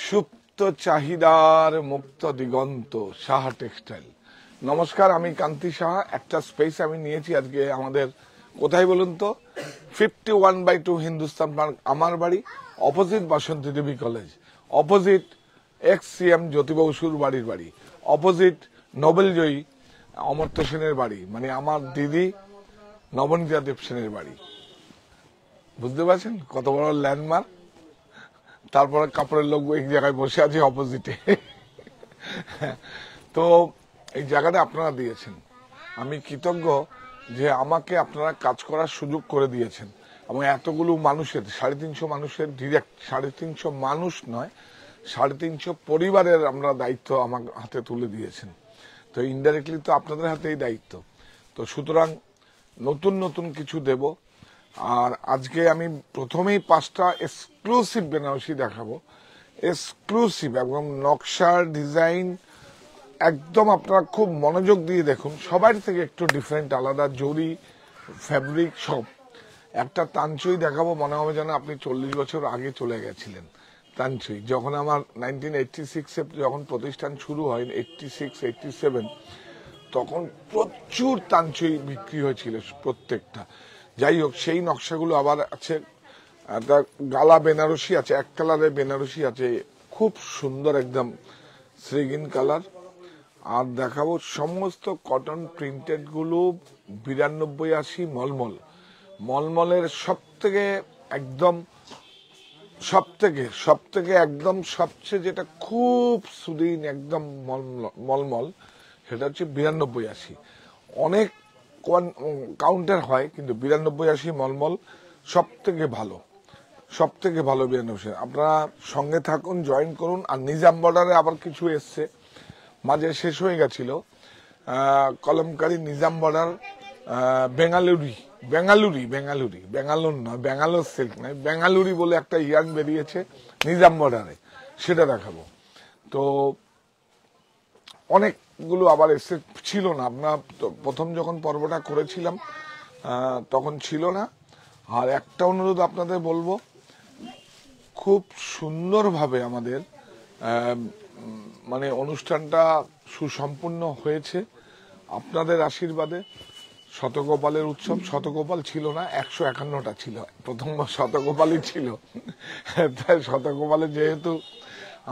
সুপ্ত চাহিদার মুক্ত দিগন্ত, সাহা টেক্সটাইল। নমস্কার, আমি কান্তি সাহা। একটা স্পেস আমি নিয়েছি আজকে আমাদের, কোথায় বলুন তো, 51/2 হিন্দুস্তান পার্ক, আমার বাড়ি অপোজিট বাসন্তী দেবী কলেজ, অপোজিট এক্স সিএম জ্যোতি বসুর বাড়ির বাড়ি, অপোজিট নোবেলজয়ী অমর্ত্য সেনের বাড়ি, মানে আমার দিদি নবনীতা দেব সেনের বাড়ি। বুঝতে পারছেন কত বড় ল্যান্ডমার্ক। তারপরে কাপড়ের লোক এক জায়গায় বসে আছে অপোজিটে। তো এই জায়গাটা আপনারা দিয়েছেন, আমি কৃতজ্ঞ যে আমাকে আপনারা কাজ করার সুযোগ করে দিয়েছেন। এবং এতগুলো মানুষের, 350 মানুষের ডিরেক্ট, 350 মানুষ নয়, 350 পরিবারের আমরা দায়িত্ব আমার হাতে তুলে দিয়েছেন। তো ইনডাইরেক্টলি তো আপনাদের হাতেই দায়িত্ব। তো সুতরাং নতুন নতুন কিছু দেব। আর আজকে আমি প্রথমেই 5টা এক্সক্লুসিভ বেনারসি দেখাবো, এক্সক্লুসিভ একদম নকশার ডিজাইন একদম আপনারা খুব মনোযোগ দিয়ে দেখুন, সবার থেকে একটু ডিফারেন্ট, আলাদা, জরি ফ্যাব্রিক সব। একটা তানচুই দেখাবো, মনে হবে যেন আপনি 40 বছর আগে চলে গেছিলেন। তানচুই যখন আমার 1986-এ যখন প্রতিষ্ঠান শুরু হয়, 86-87, তখন প্রচুর তানচুই বিক্রি হয়েছিল প্রত্যেকটা। যাই হোক, সেই নকশাগুলো আবার আছে। একটা গালা বেনারসি আছে, এক কালারের বেনারসি আছে, খুব সুন্দর একদম শ্রীগিন কালার। আর দেখাবো সমস্ত কটন প্রিন্টেড গুলো 92-80 মলমল, মলমলের সবথেকে একদম সবথেকে একদম সবচেয়ে যেটা খুব সুদিন একদম মলমল, সেটা হচ্ছে 92-80। অনেক কাউন্টার হয়, কিন্তু 92-80 মলমল সবথেকে ভালো, সবথেকে ভালো 92। আপনারা সঙ্গে থাকুন, জয়েন করুন। আর নিজাম বর্ডারে আবার কিছু এসছে, মাঝে শেষ হয়ে গেছিল কলমকারী নিজাম বর্ডার, বেঙ্গালুর নয়, ব্যাঙ্গালোর সিল্ক নয়, বেঙ্গালুরি বলে একটা ইয়ার্ন বেরিয়েছে নিজাম বর্ডারে, সেটা দেখাবো। তো অনেকগুলো আবার এসে ছিল না, আমরা প্রথম যখন পর্বটা করেছিলাম তখন ছিল না। আর একটা অনুরোধ আপনাদের বলবো, খুব সুন্দরভাবে আমাদের মানে অনুষ্ঠানটা সুসম্পূর্ণ হয়েছে আপনাদের আশীর্বাদে। শতগোপালের উৎসব, শতগোপাল ছিল না, 151টা ছিল, প্রথম শতগোপালই ছিল। তাই শতগোপালের যেহেতু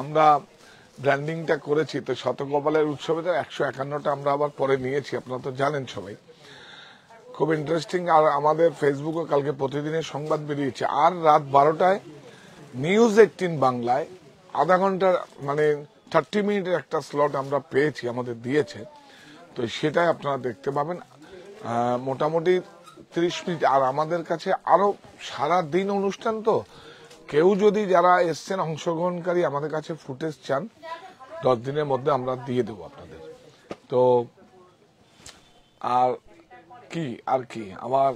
আমরা ব্র্যান্ডিংটা করেছি, তো শতগোপালের উৎসবে 151টা আমরা আবার পরে নিয়েছি, আপনারা তো জানেন সবাই। খুব ইন্টারেস্টিং। আর আমাদের ফেসবুকে কালকে প্রতিদিনের সংবাদ বেরিয়েছে। আর রাত 12টায় নিউজ 18 বাংলায় আধা ঘন্টার মানে 30 মিনিটের একটা স্লট আমরা পেয়েছি, আমাদের দিয়েছে। তো সেটাই আপনারা দেখতে পাবেন, মোটামুটি 30 মিনিট। আর আমাদের কাছে আরো সারা দিন অনুষ্ঠান, তো কেউ যদি যারা এসছেন অংশগ্রহণকারী আমাদের কাছে ফুটেজ চান, 10 দিনের মধ্যে আমরা দিয়ে দেবো আপনাদের। তো আর কি আবার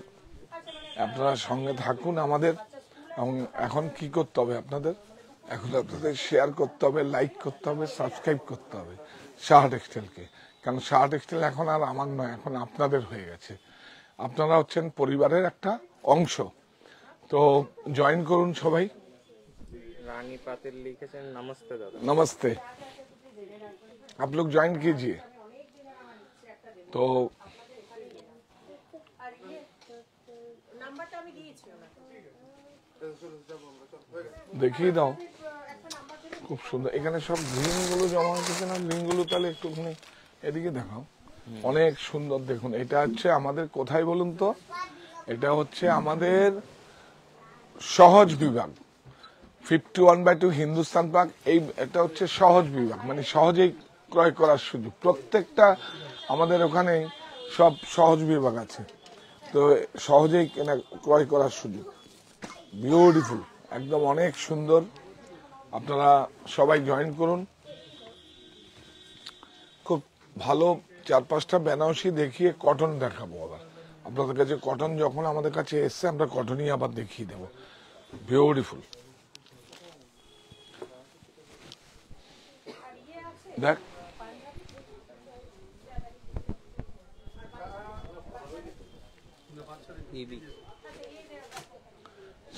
আপনারা সঙ্গে থাকুন আমাদের। এবং এখন কি করতে হবে আপনাদের, এখন আপনাদের শেয়ার করতে হবে, লাইক করতে হবে, সাবস্ক্রাইব করতে হবে সাহা টেক্সটাইলকে। কারণ সাহা টেক্সটাইল এখন আর আমার নয়, এখন আপনাদের হয়ে গেছে। আপনারা হচ্ছেন পরিবারের একটা অংশ। তো জয়েন করুন সবাই। रानी पाटिल लिखेছেন नमस्ते दादा। नमस्ते, आप लोग ज्वाइन कीजिए। तो দেখিয়ে দাও, খুব সুন্দর। এখানে সব গ্রিন গুলো জমা হয়েছে না, গ্রিন গুলো তাহলে একটুখানি এদিকে দেখাও, অনেক সুন্দর। দেখুন, এটা হচ্ছে আমাদের কোথায় বলুন তো, এটা হচ্ছে আমাদের সহজ বিভাগ, 51/2 হিন্দুস্তান পার্ক। এটা হচ্ছে সহজ বিভাগ, মানে সহজেই ক্রয় করার সুযোগ। প্রত্যেকটা আমাদের ওখানে সব সহজ বিভাগ আছে, তো সহজেই ক্রয় করার সুযোগ। বিউটিফুল, একদম অনেক সুন্দর। আপনারা সবাই জয়েন করুন। খুব ভালো 4-5টা বেনারসি দেখিয়ে কটন দেখাবো আবার আপনাদের কাছে। কটন যখন আমাদের কাছে এসছে, আমরা কটনই আবার দেখিয়ে দেবো। বিউটিফুল, দেখ ইবি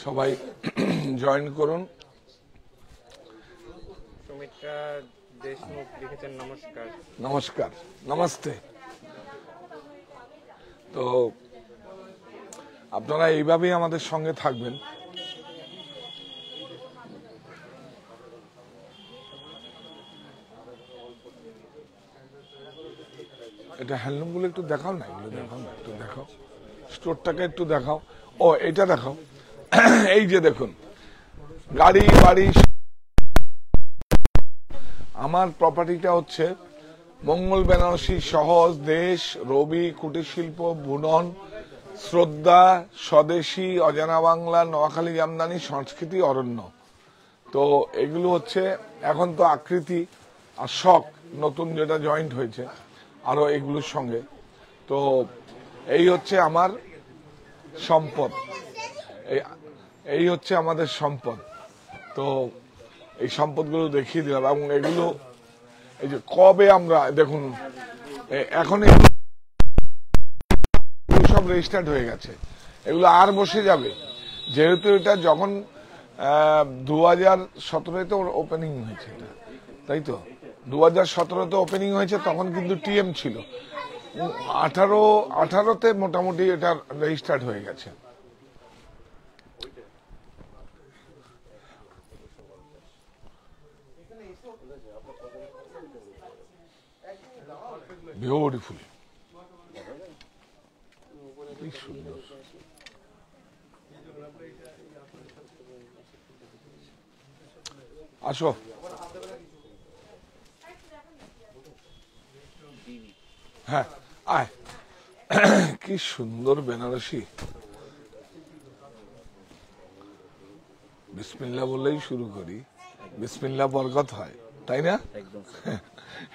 সবাই জয়েন করুন। সুমিত্রা দেশমুখ লিখেছেন নমস্কার। নমস্কার, নমস্তে। তো আপনারা এইভাবেই আমাদের সঙ্গে থাকবেন। এটা হ্যান্ডলুম গুলো একটু দেখাও না, এগুলো দেখাও না, একটু দেখাও, স্টোরটাকে একটু দেখাও। ও এটা দেখাও। এই যে দেখুন, গাড়ি বাড়ি, আমার প্রপার্টিটা হচ্ছে মঙ্গল বেনারসি, সহজ, দেশ, রবি, কুটির শিল্প, বুনন, শ্রদ্ধা, স্বদেশী, অজানা বাংলা, নোয়াখালী জামদানি, সংস্কৃতি, অরণ্য। তো এগুলো হচ্ছে এখন তো আকৃতি আর শখ নতুন যেটা জয়েন্ট হয়েছে আরো এগুলোর সঙ্গে। তো এই হচ্ছে আমার সম্পদ, এই হচ্ছে আমাদের সম্পদ। তো এই সম্পদগুলো দেখিয়ে দিলাম। এবং এগুলো এই যে কবে আমরা দেখুন, এখন এগুলো সব রেজিস্টার্ড হয়ে গেছে, এগুলো আর বসে যাবে। যেহেতু এটা যখন 2017-তে ওপেনিং হয়েছে, এটা তাই তো 2017-তে ওপেনিং হয়েছে, তখন কিন্তু টিএম ছিল। 18-তে মোটামুটি এটা রেজিস্টার্ড হয়ে গেছে। বিউটিফুল, কি সুন্দর। আসো, হ্যাঁ আয়। কি সুন্দর বেনারসি। বিসমিল্লাহ বললেই শুরু করি, বিসমিল্লাহ বরকত হয়, তাই না?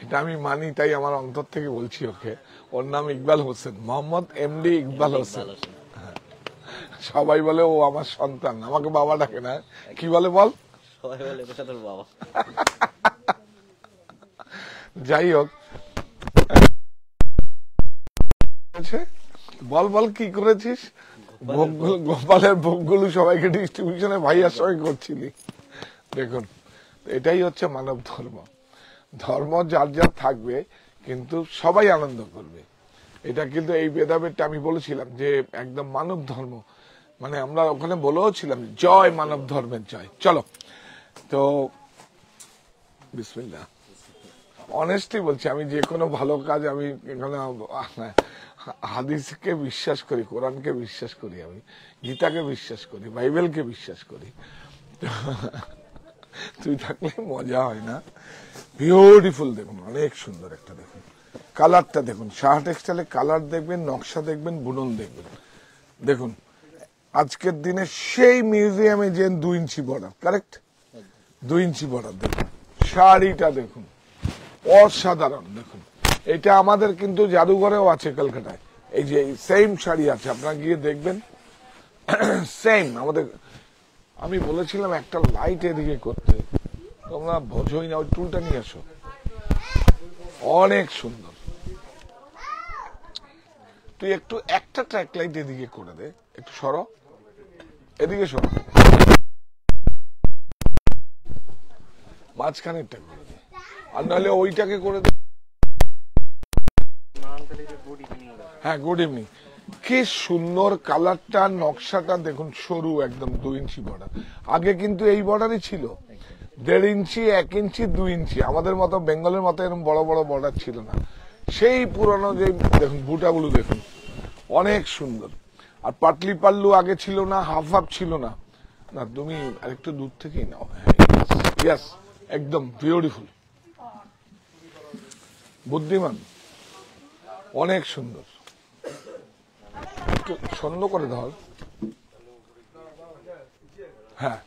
এটা আমি মানি, তাই আমার অন্তর থেকে বলছি ওকে। ওর নাম ইকবাল হোসেন, মোহাম্মদ এমডি ইকবাল হোসেন। সবাই বলে ও আমার সন্তান, আমাকে বাবা ডাকে না। কি বলে বল? বাবা। যাই হোক, বল বল কি করেছিস? গোপালের ভোগগুলো সবাইকে ডিস্ট্রিবিউশনে ভাইয়ার সঙ্গে করছিলি। দেখুন, এটাই হচ্ছে মানব ধর্ম। ধর্ম যার যার থাকবে, কিন্তু সবাই আনন্দ করবে। এটা কিন্তু এই ভেদাভেদটা আমি বলেছিলাম যে একদম মানব ধর্ম, মানে আমরা ওখানে বলেও ছিলাম জয় মানব ধর্মের জয়। চলো, তো বিসমিল্লাহ। অনেস্টলি বলছি, আমি যে কোনো ভালো কাজ, আমি এখানে হাদিসকে বিশ্বাস করি, কোরআনকে বিশ্বাস করি, আমি গীতাকে বিশ্বাস করি, বাইবেলকে বিশ্বাস করি। তুই থাকলে মজা হয় না? বিউটিফুল, দেখুন অনেক সুন্দর একটা, দেখুন কালারটা দেখুন, শাহ টেক্সটাইলে কালার দেখবেন, নকশা দেখবেন, বুনন দেখবেন। দেখুন আজকের দিনে সেই মিউজিয়ামে যে 2 ইঞ্চি বর্ডার, কারেক্ট 2 ইঞ্চি বর্ডার। দেখুন শাড়িটা দেখুন, অসাধারণ। দেখুন এটা আমাদের কিন্তু জাদুঘরেও আছে কলকাতায়, এই যে সেম শাড়ি আছে, আপনারা গিয়ে দেখবেন। সেম আমাদের, আমি বলেছিলাম একটা লাইট এদিকে করতে, তোমরা বোঝোই না, ওই টুলটা নিয়ে আসো। অনেক সুন্দর। তুই একটু একটা ট্র্যাক লাইট এদিকে করে দে, একটু সরো, এদিকে সরো, মাঝখানেরটা করে দে, আর নাহলে ওইটাকে করে দে। হ্যাঁ, গুড ইভিনিং। কি সুন্দর কালারটা, নকশাটা দেখুন, সরু একদম 2 ইঞ্চি বর্ডার। আগে কিন্তু এই বর্ডারই ছিল, 1.5 ইঞ্চি, 1 ইঞ্চি, 2 ইঞ্চি। আমাদের মতো বেঙ্গলের মতো এরকম বড় বড় বর্ডার ছিল না। সেই পুরানো যে দেখুন বুটাগুলো দেখুন, অনেক সুন্দর। আর পাটলি পাল্লু আগে ছিল না, হাফ হাফ ছিল না। না, তুমি আরেকটু দূর থেকেই নাও। ইয়েস, একদম বিউটিফুল, বুদ্ধিমান, অনেক সুন্দর। একটু সুন্দর করে ধর। হ্যাঁ,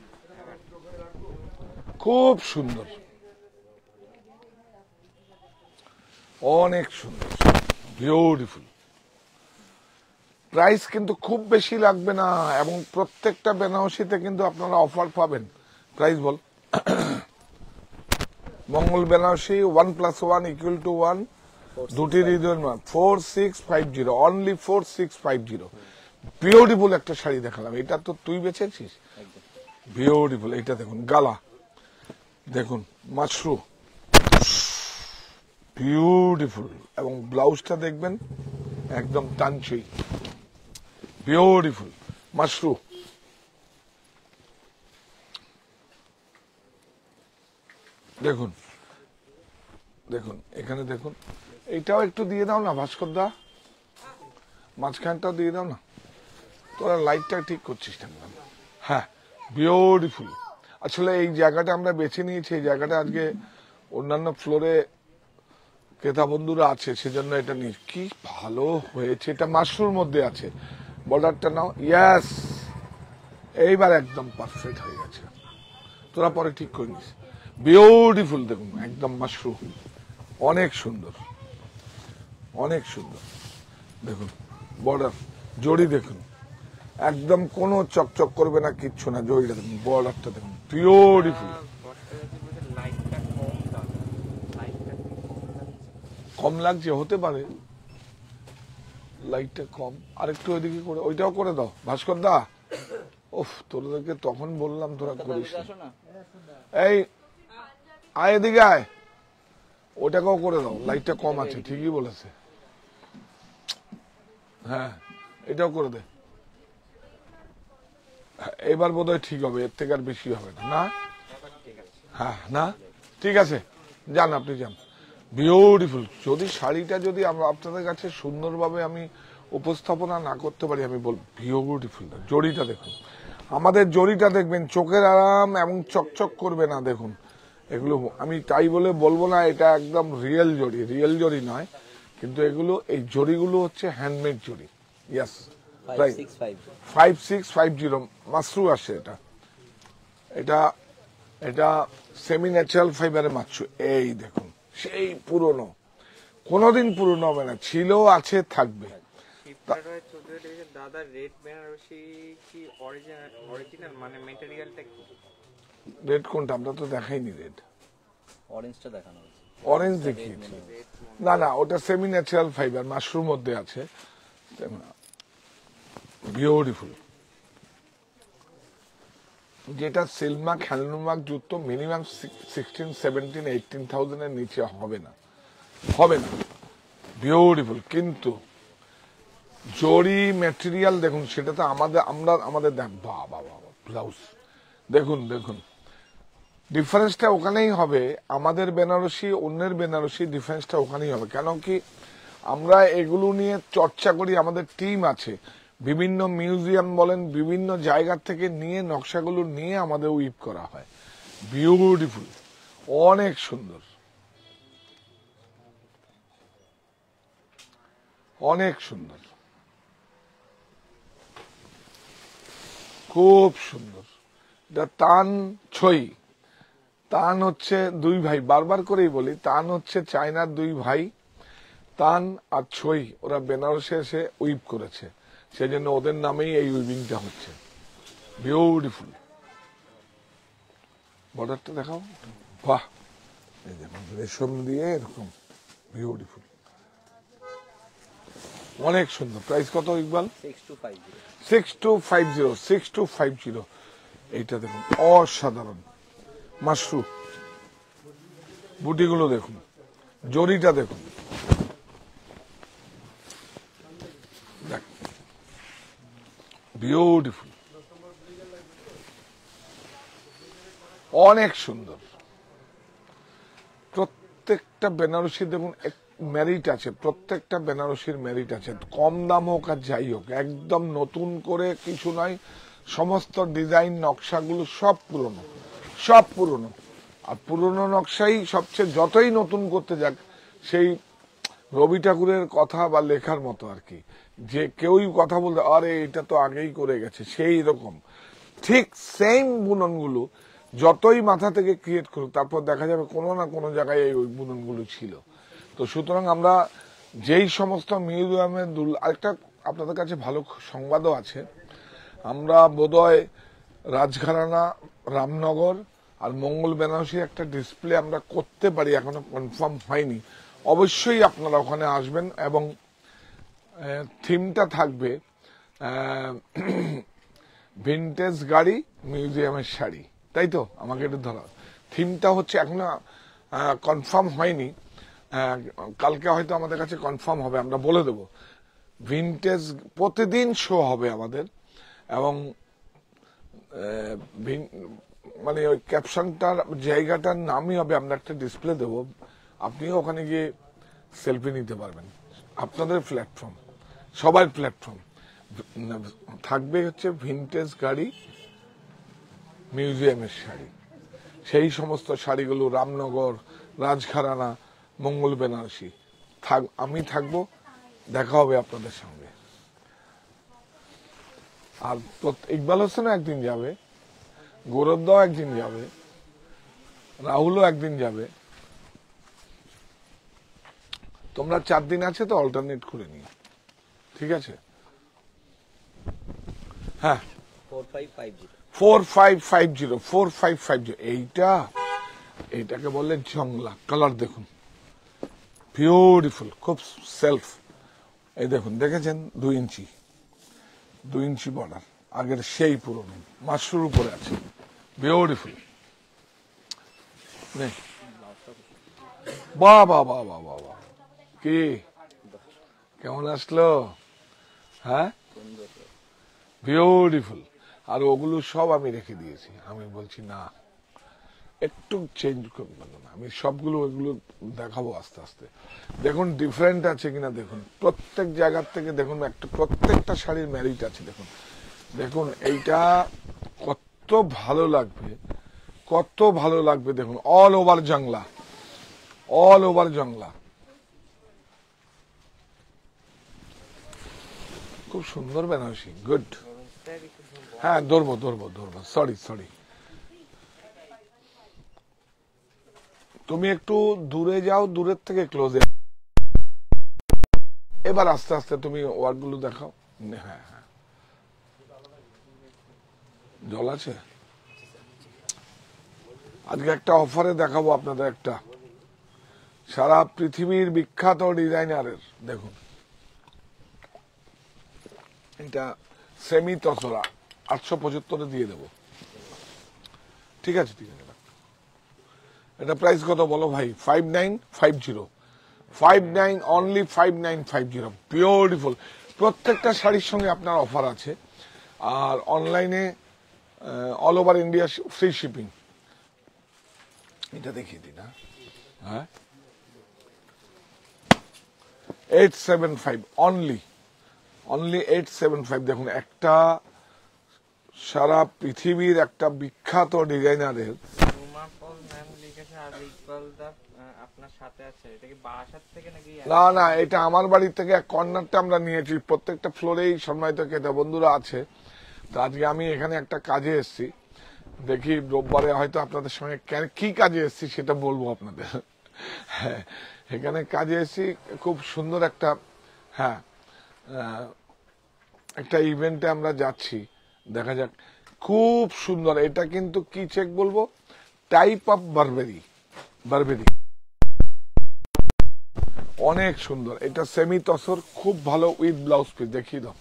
খুব সুন্দর, অনেক সুন্দর, বিউটিফুল। প্রাইস কিন্তু খুব বেশি লাগবে না, এবং প্রত্যেকটা বেনারসিতে কিন্তু আপনারা অফার পাবেন। প্রাইস বল। মঙ্গল বেনারসি 1+1=1, দুটি হৃদয়ের 4650, অনলি 4650। বিউটিফুল একটা শাড়ি দেখালাম, এটা তো তুই বেচেছিস, বিউটিফুল। এটা দেখুন গালা, দেখুন মাশরু, বিউটিফুল। এবং ব্লাউজটা দেখবেন একদম টানছই, বিউটিফুল মাশরু। দেখুন দেখুন এখানে দেখুন, এইটাও একটু দিয়ে দাও না ভাস্কর দা, মাঝখানটাও দিয়ে দাও না, তোরা লাইটটা ঠিক করছিস না। হ্যাঁ বিউটিফুল। আসলে এই জায়গাটা আমরা বেছে নিয়েছি, এই জায়গাটা আজকে অন্যান্য ফ্লোরে ক্রেতা বন্ধুরা আছে সেজন্য এটা নিয়ে, কি ভালো হয়েছে। এটা মাশরুর মধ্যে আছে, বর্ডারটা নাও, ইয়াস এইবার একদম পারফেক্ট হয়ে গেছে, তোরা পরে ঠিক করে নিস। বিউটিফুল দেখুন একদম মাশরু, অনেক সুন্দর, অনেক সুন্দর। দেখুন বর্ডার, জড়ি দেখুন একদম কোনো চকচক করবে না, কিচ্ছু না। জড়িটা দেখুন, বর্ডারটা দেখুন, বিউটিফুল। লাইটটা কম দাদা, লাইটটা কম লাগছে, হতে পারে লাইটটা কম, আরেকটু ওইদিকে করে ওইটাও করে দাও ভাস্কর দা। ওফ, তোদেরকে তখন বললাম তোরা করিস না। এই আয় এদিকে আয়, ওটাকেও করে দাও, লাইটটা কম আছে, ঠিকই বলেছে। হ্যাঁ এটাও করে দে, এবার বোধহয় ঠিক হবে, এর থেকে আর বেশি হবে না, না? হ্যাঁ না ঠিক আছে, যান আপনি যান। বিউটিফুল। যদি শাড়িটা যদি আমরা আপনাদের কাছে সুন্দরভাবে আমি উপস্থাপনা না করতে পারি, আমি বল বিউটিফুল। জড়িটা দেখুন, আমাদের জড়িটা দেখবেন চোখের আরাম এবং চকচক করবে না। দেখুন এগুলো আমি তাই বলে বলবো না এটা একদম রিয়েল জড়ি, রিয়েল জড়ি নয়, কিন্তু এগুলো এই জড়িগুলো হচ্ছে হ্যান্ডমেড জড়ি। ইয়াস, 5650 মাশরু আসে এটা, এটা এটা সেমি ন্যাচারাল ফাইবারের মাছু। এই দেখুন সেই পুরনো, কোনোদিন পুরনো হবে না, ছিল আছে থাকবে। দাদা রেড বেনারসি কি অরিজিনাল মানে মেটেরিয়ালটা কি? রেড কোনটা? আমরা তো দেখাইনি রেড, অরেঞ্জটা দেখানো হচ্ছে। অরেঞ্জ দেখিয়েছি। না না, ওটা সেমি ন্যাচারাল ফাইবার, মাশরুম মধ্যে আছে, বিউটিফুল। যেটা সিলমার্ক হ্যান্ডলুমার্ক যুক্ত মিনিমাম 16, 17, 18,000 এর নিচে হবে না, হবে না। বিউটিফুল। কিন্তু জরি ম্যাটেরিয়াল দেখুন, সেটা তো আমাদের দেখ, বাবা বাবা ব্লাউজ দেখুন, দেখুন ডিফারেন্সটা ওখানেই হবে। আমাদের বেনারসি অন্যের বেনারসি ডিফারেন্সটা ওখানেই হবে। কেন কি আমরা এগুলো নিয়ে চর্চা করি, আমাদের টিম আছে, বিভিন্ন মিউজিয়াম বলেন বিভিন্ন জায়গা থেকে নিয়ে নকশাগুলো নিয়ে আমাদের উইপ করা হয়। বিউটিফুল, অনেক সুন্দর, অনেক সুন্দর, খুব সুন্দর। এটা তান ছই, তান হচ্ছে দুই ভাই, বারবার করেই বলি, তান হচ্ছে চায়নার দুই ভাই, তান আর ছই, ওরা বেনারসে এসে উইপ করেছে, সেই জন্য ওদের নামেই এই উইভিংটা হচ্ছে। বিউটিফুল। বর্ডারটা দেখাও, বাহ, এই দেখুন রেশম দিয়ে এরকম, বিউটিফুল, অনেক সুন্দর। প্রাইস কত ইকবাল? 6250। 6250। এইটা দেখুন অসাধারণ মাশরু, বুটিগুলো দেখুন, জরিটা দেখুন, বিউটিফুল, অনেক সুন্দর। প্রত্যেকটা বেনারসি দেখুন মেরিট আছে, প্রত্যেকটা বেনারসির মেরিট আছে, কম দাম হোক আর যাই হোক, একদম নতুন করে কিছু নয়, সমস্ত ডিজাইন নকশাগুলো সব পুরনো, সব পুরনো। আর পুরনো নকশাই সবচেয়ে, যতই নতুন করতে যাক, সেই রবি ঠাকুরের কথা বা লেখার মতো আর কি, যে কেউই কথা বলতে আরে এটা তো আগেই করে গেছে, সেই রকম ঠিক সেম বুননগুলো যতই মাথা থেকে ক্রিয়েট করুক, তারপর দেখা যাবে কোনো না কোনো জায়গায় এই ওই বুননগুলো ছিল। তো সুতরাং আমরা যেই সমস্ত মিউজিয়ামের আরেকটা আপনাদের কাছে ভালো সংবাদও আছে, আমরা বোধহয় রাজঘরানা, রামনগর আর মঙ্গল বেনারসি একটা ডিসপ্লে আমরা করতে পারি, এখনো কনফার্ম হয়নি। অবশ্যই আপনারা ওখানে আসবেন এবং থিমটা থাকবে ভিনটেজ গাড়ি মিউজিয়ামের শাড়ি, তাই তো? আমাকে একটু ধরা, থিমটা হচ্ছে এখনো কনফার্ম হয়নি, কালকে হয়তো আমাদের কাছে কনফার্ম হবে, আমরা বলে দেব। ভিনটেজ প্রতিদিন শো হবে আমাদের, এবং মানে ওই ক্যাপশনটার জায়গাটার নামই হবে, আমরা একটা ডিসপ্লে দেব, আপনিও ওখানে গিয়ে সেলফি নিতে পারবেন। আপনাদের প্ল্যাটফর্ম, সবার প্ল্যাটফর্ম থাকবে হচ্ছে ভিনটেজ গাড়ি মিউজিয়ামের শাড়ি। সেই সমস্ত শাড়িগুলো রামনগর, রাজঘরানা, মঙ্গল বেনারসি আমি থাকবো, দেখা হবে আপনাদের সঙ্গে। আর ইকবাল হোসেনও একদিন যাবে, গৌরবদাও একদিন যাবে, রাহুলও একদিন যাবে। তোমরা 4 দিন আছে তো, অল্টারনেট করে নিও, ঠিক আছে? হ্যাঁ, 4550 4550 এইটাকে বলে জংলা। কালার দেখুন, বিউটিফুল, খুব সেলফ। এই দেখুন, দেখেছেন 2 ইঞ্চি বর্ডার, আগের সেই পুরনো মাশরুর উপরে আছে, বিউটিফুল। বাহ বাহ বাহ বাহ বাহ বাহ, কি কেমন আসলো? হ্যাঁ, বিউটিফুল। আর ওগুলো সব আমি রেখে দিয়েছি, আমি বলছি না, একটু চেঞ্জ করবেন না, আমি সবগুলো ওইগুলো দেখাবো আস্তে আস্তে। দেখুন ডিফারেন্ট আছে কিনা দেখুন, প্রত্যেক জায়গার থেকে দেখুন, প্রত্যেকটা শাড়ির ম্যারিট আছে। দেখুন দেখুন এইটা কত ভালো লাগবে, কত ভালো লাগবে। দেখুন অল ওভার জংলা, অল ওভার জংলা, খুব সুন্দর বেনারসি, গুড। হ্যাঁ, ধরবো, সরি। তুমি একটু দূরে যাও, দূরের থেকে ক্লোজে। এবার আস্তে আস্তে তুমি ওয়ার্ড গুলো দেখাও। হ্যাঁ, জল আছে। আজকে একটা অফারে দেখাবো আপনাদের, একটা সারা পৃথিবীর বিখ্যাত ডিজাইনারের। দেখুন এটা সেমি তসরা 875 দিয়ে দেবো, ঠিক আছে? এটা প্রাইস কত বলো ভাই? 5950, অনলি 5950, বিউটিফুল। প্রত্যেকটা শাড়ির সঙ্গে আপনার অফার আছে, আর অনলাইনে all over India free shipping. এটা দেখিয়ে দিন। হ্যাঁ, 875 অনলি 875। দেখুন একটা সারা পৃথিবীর একটা বিখ্যাত ডিজাইনারের। আপনার সাথে আছে, এটা কি বাসার থেকে নাকি? না, এটা আমার বাড়ি থেকে এক কর্নারটা আমরা নিয়েছি, প্রত্যেকটা ফ্লোরেই সম্মানিত ক্রেতা বন্ধুরা আছে। তো আজকে আমি এখানে একটা কাজে এসেছি, দেখি রোববারে হয়তো আপনাদের সঙ্গে কি কাজে এসেছি সেটা বলবো আপনাদের। হ্যাঁ, এখানে কাজে এসেছি, খুব সুন্দর একটা, হ্যাঁ, একটা ইভেন্টে আমরা যাচ্ছি, দেখা যাক। খুব সুন্দর, এটা কিন্তু কি চেক বলবো, টাইপ অফ বারবেরি, অনেক সুন্দর। এটা সেমি তসর, খুব ভালো, উইথ ব্লাউজ পিস। দেখিয়ে দাও,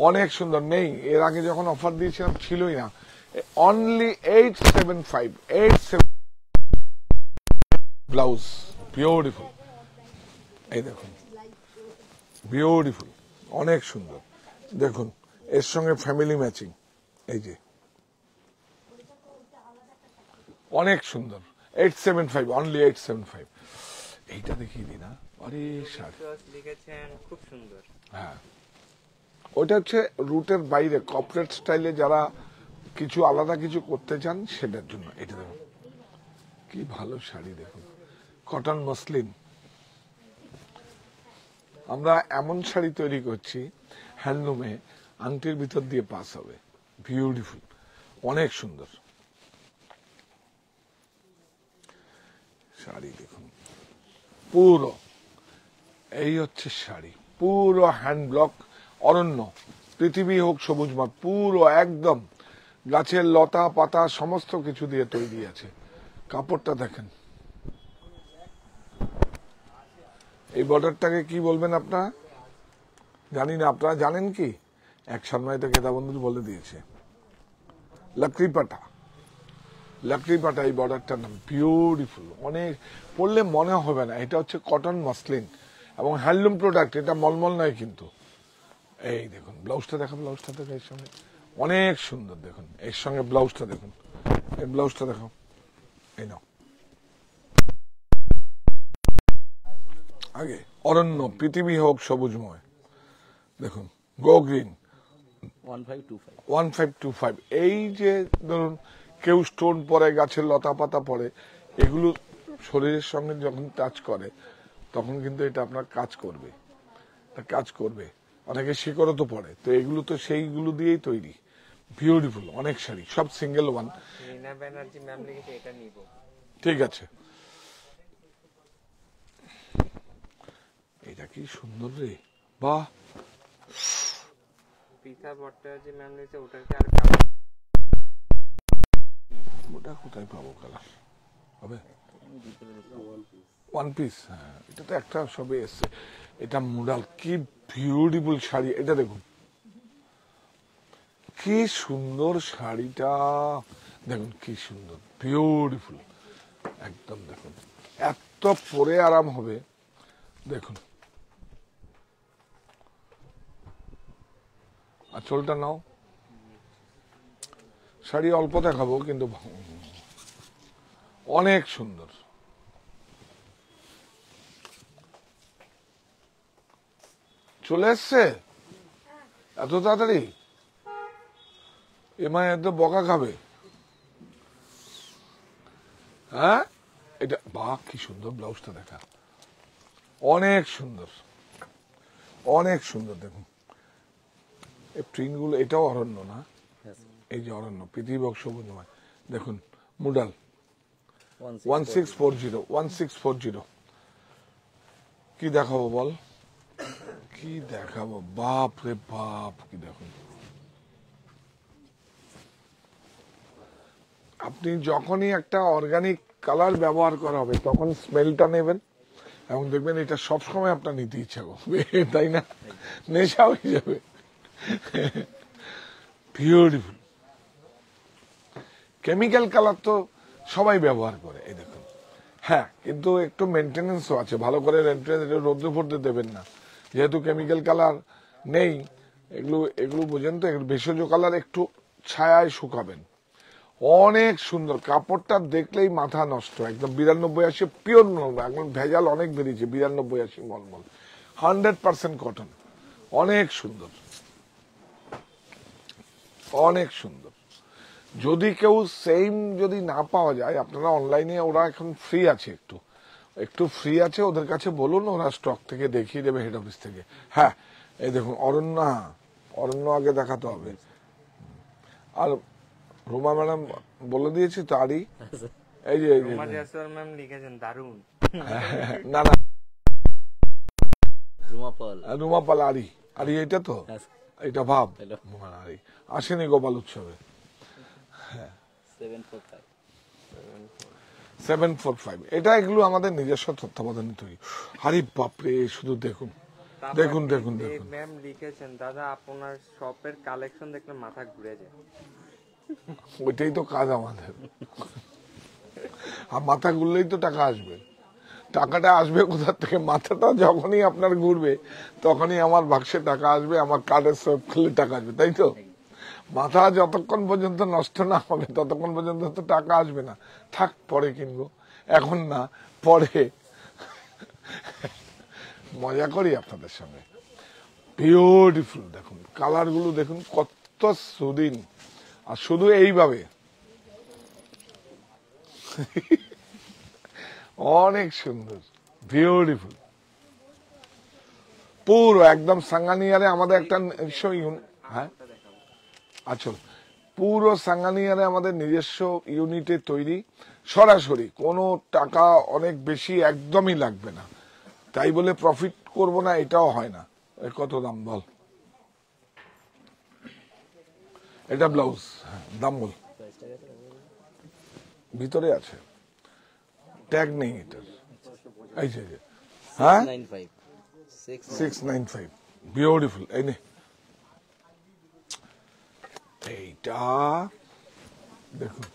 অনেক সুন্দর। নেই, এর আগে যখন অফার দিয়েছিলাম ছিলই না। Only 875, blouse, beautiful. এই দেখুন, বিউটিফুল, অনেক সুন্দর। দেখুন এর সঙ্গে ফ্যামিলি ম্যাচিং, এই যে অনেক সুন্দর। 875, অনলি 875। এইটা দেখিয়ে দিই না, আরে শাড়ি লিখেছেন, খুব সুন্দর। হ্যাঁ, ওইটা হচ্ছে রুটের বাইরে, কর্পোরেট স্টাইলে যারা কিছু আলাদা কিছু করতে চান সেটার জন্য। এটা দেখুন কি ভালো শাড়ি, দেখুন কটন মসলিন। আমরা এমন শাড়ি তৈরি করছি হ্যান্ডলুমে, আংটির ভিতর দিয়ে পাস হবে, বিউটিফুল, অনেক সুন্দর শাড়ি। দেখুন পুরো, এই হচ্ছে শাড়ি, পুরো হ্যান্ড ব্লক, অরণ্য, পৃথিবী হোক সবুজ মাঠ, পুরো একদম গাছের লতা পাতা সমস্ত কিছু দিয়ে তৈরি আছে। কাপড়টা দেখেন, এই বর্ডারটাকে কি বলবেন আপনারা? জানি না, আপনারা জানেন কি? এক শর্মায় তো কেতা বন্ধু বলে দিয়েছে লাকড়ি পাটা, লাকড়ি পাটা এই বর্ডারটার নাম, বিউটিফুল। অনেক পড়লে মনে হবে না এটা হচ্ছে কটন মসলিন এবং হ্যান্ডলুম প্রোডাক্ট, এটা মলমল নয় কিন্তু। এই দেখুন ব্লাউজটা দেখো, ব্লাউজটা দেখো এর সঙ্গে অনেক সুন্দর। দেখুন এর সঙ্গে ব্লাউজটা দেখুন, এই ব্লাউজটা দেখো, এই নাও। আগে অরণ্য, পৃথিবী হোক সবুজময়, দেখুন গো গ্রিন 1525 1525। এই যে ধরুন কেউ স্টোন পরে, গাছের লতা পাতা পরে, এগুলো শরীরের সঙ্গে যখন টাচ করে তখন কিন্তু এটা আপনার কাজ করবে, কাজ করবে। অনেকে শিকড়ও তো পড়ে, তো এগুলো তো সেইগুলো দিয়েই তৈরি। বিউটিফুল অনেক শাড়ি, সব সিঙ্গেল ওয়ান। রিনা ব্যানার্জি ম্যাম লিখেছে এটা নিব। ঠিক আছে, এটা কি সুন্দর রে, বাহ। পৃথা ভট্টাচার্য ম্যাম লিখেছে ওটার কি আর কালার? ওটা কোথায় পাবো কালার হবে? ওয়ান পিস, হ্যাঁ এটা তো একটা সবে এসছে। এটা মুডাল, কি বিউটিফুল শাড়ি, এটা দেখুন কি সুন্দর শাড়িটা, দেখুন কি সুন্দর, বিউটিফুল একদম। দেখুন এত পরে আরাম হবে, দেখুন আঁচলটা নাও। শাড়ি অল্প দেখাবো কিন্তু অনেক সুন্দর। চলে এসছে এত তাড়াতাড়ি, এমআই এত বকা খাবে। হ্যাঁ এটা বাহ, কি সুন্দর ব্লাউজটা দেখা, অনেক সুন্দর, অনেক সুন্দর। দেখুন এই প্রিন্ট গুলো, এটাও অরণ্য না, এই যে অরণ্য, পৃথিবী হোক সবুজময়। দেখুন মুডাল 1640, 1640। কি দেখাবো বল, কি দেখাবো, বাপ রে বাপ, কি দেখুন। আপনি যখনই একটা অর্গানিক কালার ব্যবহার করা হবে তখন স্মেলটা নেবেন এবং দেখবেন এটা সবসময় আপনার নিতে ইচ্ছা করবে, তাই না? নেশা হয়ে যাবে। বিউটিফুল। কেমিক্যাল কালার তো সবাই ব্যবহার করে, এই দেখুন। হ্যাঁ কিন্তু একটু মেনটেনেন্সও আছে, ভালো করে রোদ্রে ফোদ্রে দেবেন না, যেহেতু কেমিক্যাল কালার নেই। এগুলো এগুলো বুঝেন তো, ভেষজ কালার একটু ছায়ায় শুকাবেন। অনেক সুন্দর, কাপড়টা দেখলেই মাথা নষ্ট, একদম 92-80 পিওর মলমল। এখন ভেজাল অনেক বেরিয়েছে, 92-80 মলমল, 100% কটন, অনেক সুন্দর, অনেক সুন্দর। যদি কেউ সেম যদি না পাওয়া যায়, আপনারা অনলাইনে, ওরা এখন ফ্রি আছে, একটু ফ্রি আছে, ওদের কাছে বলুন, ওরা স্টক থেকে দেখিয়ে দেবে, হেড অফিস থেকে। হ্যাঁ এই দেখুন অরণ্য, অরণ্য আগে দেখাতে হবে। আর রুমা ম্যাডাম বলে দিয়েছি তো, আরই এই যে রোমা জয়সওয়াল ম্যাম লিখেছেন দারুন। না না, রুমা পাল আরই, আরই এটা তো, এটা ভাব আরই আসেনি গোপাল উৎসবে। 745, এটা এগুলো আমাদের নিজস্ব তত্ত্বাবধানে তৈরি। আরে বাপরে, শুধু দেখুন দেখুন দেখুন দেখুন। ম্যাম লিখেছেন দাদা আপনার শপের কালেকশন দেখলে মাথা ঘুরে যায়। ওইটাই তো কাজ আমাদের, আর মাথা ঘুরলেই তো টাকা আসবে। টাকাটা আসবে কোথা থেকে? মাথাটা যখনই আপনার ঘুরবে তখনই আমার বাক্সে টাকা আসবে, আমার কার্ডের সোয়েপ খুললে টাকা আসবে, তাই তো? মাথা যতক্ষণ পর্যন্ত নষ্ট না হবে ততক্ষণ পর্যন্ত তো টাকা আসবে না। থাক পরে কিনবো, এখন না, পরে। মজা করি আপনাদের সঙ্গে। বিউটিফুল, দেখুন কালার গুলো দেখুন কত সুদিন, আর শুধু এইভাবে অনেক সুন্দর, বিউটিফুল। পুরো একদম সাঙ্গানিয়ারে আমাদের একটা হ্যাঁ আচ্ছা, পুরো সাঙ্গানিয়ারে আমাদের নিজস্ব ইউনিটে তৈরি, সরাসরি, কোনো টাকা অনেক বেশি একদমই লাগবে না। তাই বলে প্রফিট করব না, এটাও হয় না। কত দাম বল? এটা ব্লাউজ, হ্যাঁ দাম বল, ভিতরে আছে, ট্যাগ নেই এটার। এই যে হ্যাঁ 695, বিউটিফুল। এই নে এইটা দেখুন,